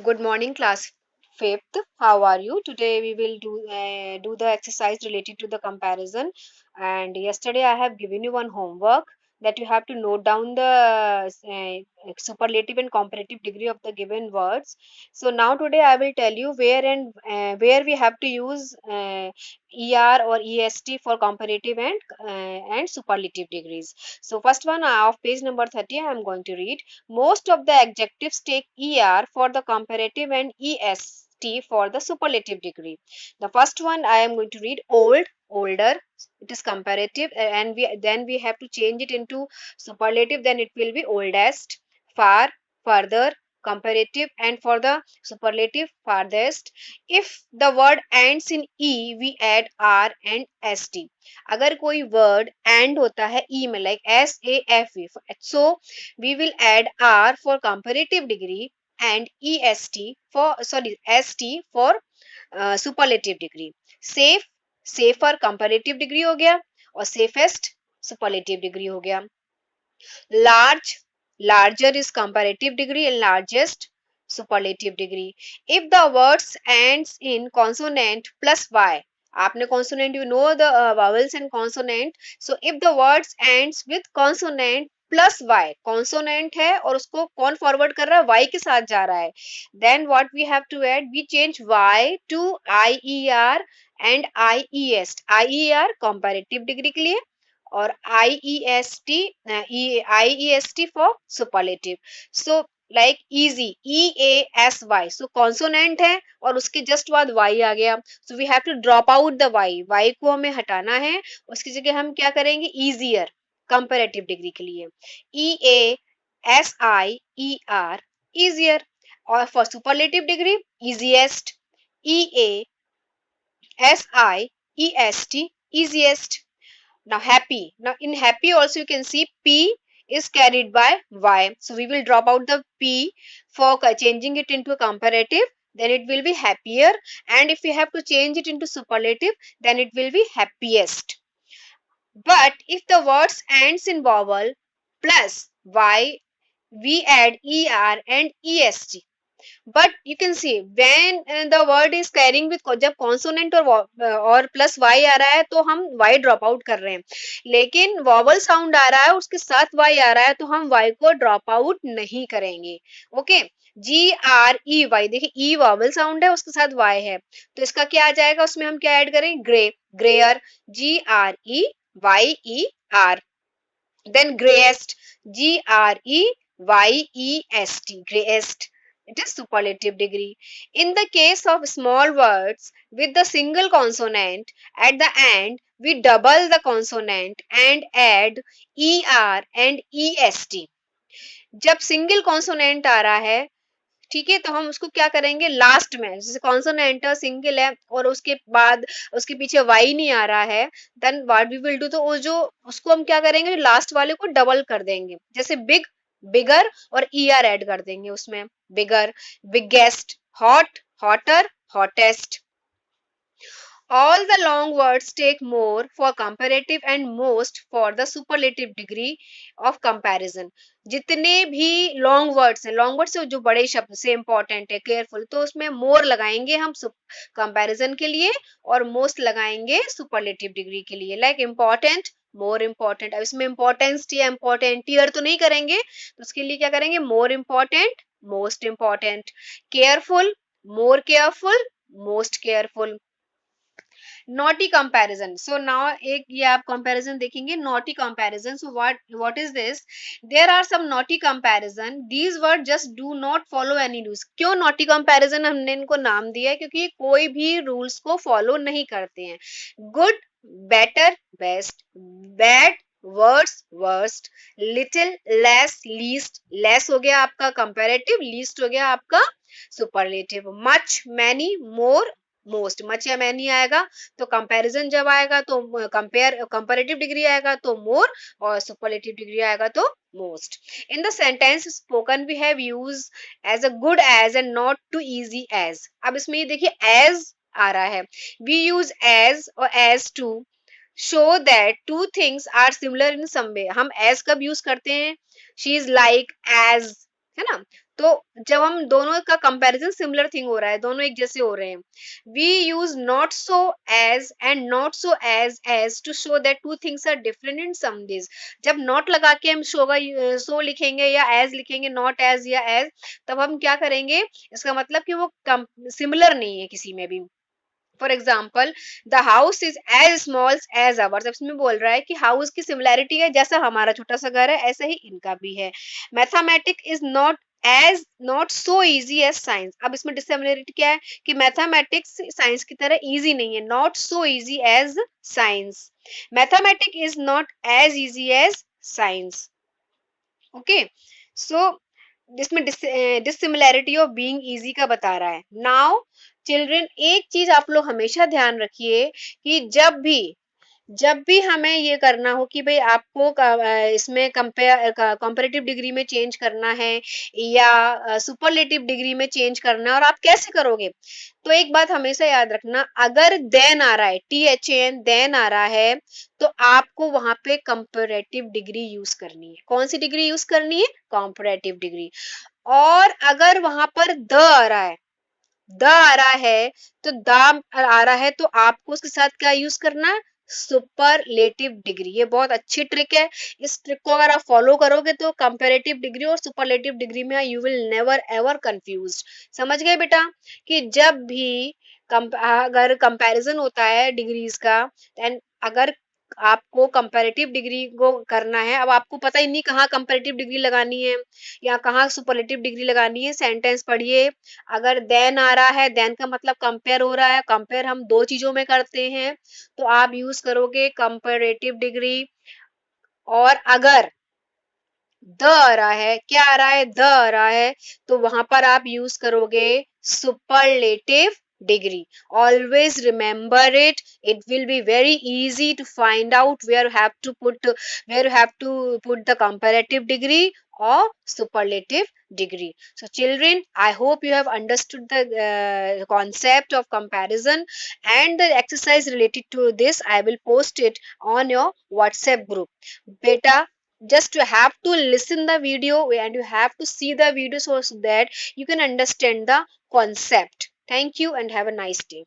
Good morning, class fifth. How are you? Today we will do the exercise related to the comparison. And yesterday I have given you one homework that you have to note down the superlative and comparative degree of the given words. So now today I will tell you where we have to use ER or EST for comparative and superlative degrees. So first one of page number 30 I am going to read. Most of the adjectives take ER for the comparative and EST for the superlative degree. The first one I am going to read old, older. It is comparative, and we have to change it into superlative. Then it will be oldest, far, further, comparative, and for the superlative farthest. If the word ends in E, we add R and ST. अगर कोई word end होता है E में like SAFE, so we will add R for comparative degree and ST for superlative degree. Safe, safer comparative degree हो गया और safest superlative degree हो गया. Large, larger is comparative degree and largest superlative degree. If the words ends in consonant plus y, आपने consonant, you know the vowels and consonant. So if the words ends with consonant plus y, consonant है और उसको कौन forward कर रहा है, y के साथ जा रहा है, then what we have to add, we change y to IER and IER comparative degree के लिए और IEST for superlative. So like easy, EASY, so consonant है और उसके जस्ट बाद y आ गया, so we have to drop out the y को हमें हटाना है, उसकी जगह हम क्या करेंगे, easier comparative डिग्री के लिए EASIER easier, और for superlative degree easiest, EASIEST easiest. Now happy. Now in happy also you can see P is carried by Y. So we will drop out the P for changing it into a comparative. Then it will be happier. And if we have to change it into superlative, then it will be happiest. But if the words ends in vowel plus Y, we add ER and EST. But you can see when the word is carrying with जब consonant और plus y आ रहा है तो हम y drop out कर रहे हैं, लेकिन vowel sound आ रहा है उसके साथ y आ रहा है तो हम y को drop out नहीं करेंगे. ओके, GREY, देखिए E vowel sound है उसके साथ y है तो इसका क्या आ जाएगा, उसमें हम क्या ऐड करें, grey, ग्रेयर, GREYER. Then greyest, GREYEST, greyest. It is superlative degree. In the case of small words with the single consonant at the end, we double the consonant and add ER and EST. जब single consonant आ रहा है, ठीक है, तो हम उसको क्या करेंगे, लास्ट में जैसे कॉन्सोनेंट सिंगल है और उसके बाद उसके पीछे वाई नहीं आ रहा है, then what we will do, तो वो जो उसको हम क्या करेंगे, लास्ट वाले को डबल कर देंगे, जैसे बिग, बिगर और ER ऐड कर देंगे उसमें, bigger, biggest, hot, hotter, hottest. All the long words take more for comparative and most for the superlative degree of comparison. जितने भी long words हैं, long words जो बड़े शब्द से important है, careful, तो उसमें more लगाएंगे हम comparison के लिए और most लगाएंगे superlative degree के लिए. Like important, more important. अब इसमें importance या important tier तो नहीं करेंगे, तो उसके लिए क्या करेंगे, more important, most important. Careful, more careful, most careful. Naughty comparison, so now एक ये आप कंपैरिजन देखेंगे, naughty comparison. So what is this, there are some naughty comparison, these word just do not follow any rules. क्यों naughty comparison हमने इनको नाम दिया है, क्योंकि कोई भी रूल्स को फॉलो नहीं करते हैं. Good, better, best, bad, worse, worst, little, less, least, less हो गया आपका कंपैरेटिव, लीस्ट हो गया आपका superlative. Much, many, more, most. Much या मैनी आएगा तो कंपैरिजन जब आएगा तो कंपैरेटिव डिग्री आएगा तो मोर और सुपरलेटिव डिग्री आएगा तो most. In the sentence spoken we have use as a good as and not too easy as. अब इसमें ये देखिए एज आ रहा है, वी यूज एज और as to show that two things are similar in some way. हम as कब यूज करते हैं, शी इज लाइक एज, है ना, तो जब हम दोनों का कंपैरिजन सिमिलर थिंग हो रहा है, दोनों एक जैसे हो रहे हैं, we use not so as and not so as to show that two things are different in some this. जब नॉट लगा के हम सो लिखेंगे या एज लिखेंगे, नॉट एज या एज, तब हम क्या करेंगे, इसका मतलब कि वो सिमिलर नहीं है किसी में भी। For example, the house is as small as ours, इसमें बोल रहा है कि हाउस की सिमिलैरिटी है, जैसा हमारा छोटा सा घर है ऐसा ही इनका भी है। Mathematic is not so easy as science. अब इसमें डिसिमिलरिटी क्या है कि मैथमेटिक्स साइंस की तरह इजी नहीं है, not so easy as science. Mathematic is not as easy as science. Okay, so इसमें डिसिमिलैरिटी ऑफ बीइंग इजी का बता रहा है। नाउ चिल्ड्रन, एक चीज आप लोग हमेशा ध्यान रखिए कि जब भी हमें ये करना हो कि भाई आपको इसमें कंपेरेटिव डिग्री में चेंज करना है या सुपरलेटिव डिग्री में चेंज करना है, और आप कैसे करोगे, तो एक बात हमेशा याद रखना, अगर देन आ रहा है, THAN देन आ रहा है, तो आपको वहां पे कंपेरेटिव डिग्री यूज करनी है। कौन सी डिग्री यूज करनी है? Comparative degree. और अगर वहां पर द आ रहा है, द आ रहा है, तो दाम आ रहा है, तो आपको उसके साथ क्या यूज करना है? Superlative degree. ये बहुत अच्छी ट्रिक है, इस ट्रिक को अगर आप फॉलो करोगे तो कंपेरेटिव डिग्री और सुपरलेटिव डिग्री में you will never ever confuse. समझ गए बेटा कि जब भी अगर कंपैरिजन होता है डिग्रीज का, देन अगर आपको कंपैरेटिव डिग्री को करना है, अब आपको पता ही नहीं कहाँ कंपैरेटिव डिग्री लगानी है या कहाँ सुपरलेटिव डिग्री लगानी है, सेंटेंस पढ़िए। अगर देन आ रहा है, देन का मतलब कंपेयर हो रहा है, कंपेयर हम दो चीजों में करते हैं, तो आप यूज करोगे कंपैरेटिव डिग्री। और अगर द आ रहा है, क्या आ रहा है? द आ रहा है, तो वहां पर आप यूज करोगे superlative degree. Always remember it, it will be very easy to find out where you have to put the comparative degree or superlative degree. So children, I hope you have understood the concept of comparison, and the exercise related to this I will post it on your WhatsApp group. Beta, just you have to listen the video and you have to see the video so that you can understand the concept. Thank you and have a nice day.